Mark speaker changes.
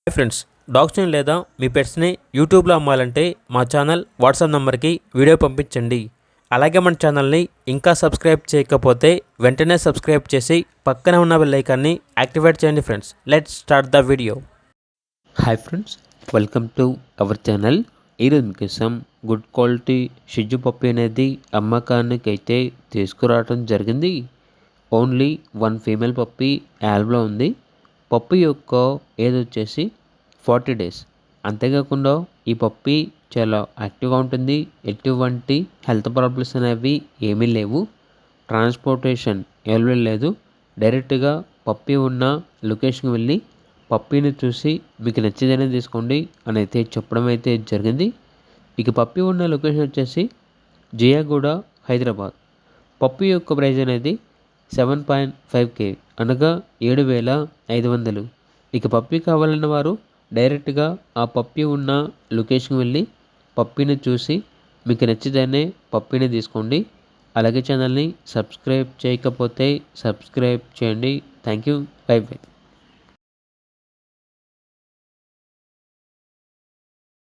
Speaker 1: Hi friends, డాగ్స్ని లేదా మీ పెట్స్ని యూట్యూబ్లో అమ్మాలంటే మా ఛానల్ వాట్సాప్ నెంబర్కి వీడియో పంపించండి. అలాగే మన ఛానల్ని ఇంకా సబ్స్క్రైబ్ చేయకపోతే వెంటనే సబ్స్క్రైబ్ చేసి పక్కనే ఉన్న బెల్ ఐకాన్ని యాక్టివేట్ చేయండి. Friends, let's start the video. Hi friends, welcome to our channel. ఈరోజు మీకోసం గుడ్ క్వాలిటీ షిజు పప్పి అనేది అమ్మకానికి అయితే తీసుకురావడం జరిగింది. ఓన్లీ 1 ఫీమేల్ పప్పి యాల్బ్లో ఉంది. పప్పి యొక్క ఏజ్ వచ్చేసి 40 డేస్. అంతేకాకుండా ఈ పప్పి చాలా యాక్టివ్గా ఉంటుంది. ఎటువంటి హెల్త్ ప్రాబ్లమ్స్ అనేవి ఏమీ లేవు. ట్రాన్స్పోర్టేషన్ అవైలబుల్ లేదు. డైరెక్ట్గా పప్పి ఉన్న లొకేషన్కి వెళ్ళి పప్పీని చూసి మీకు నచ్చిందనే తీసుకోండి అని అయితే చెప్పడం అయితే జరిగింది. ఇక పప్పి ఉన్న లొకేషన్ వచ్చేసి జియాగూడ, హైదరాబాద్. పప్పి యొక్క ప్రైజ్ అనేది 7.5K అనగా 7,500. ఇక పప్పి కావాలన్న వారు డైరెక్ట్గా ఆ పప్పి ఉన్న లొకేషన్కి వెళ్ళి పప్పిని చూసి మీకు నచ్చితేనే పప్పిని తీసుకోండి. అలాగే ఛానల్ని సబ్స్క్రైబ్ చేయకపోతే సబ్స్క్రైబ్ చేయండి. Thank you. By by.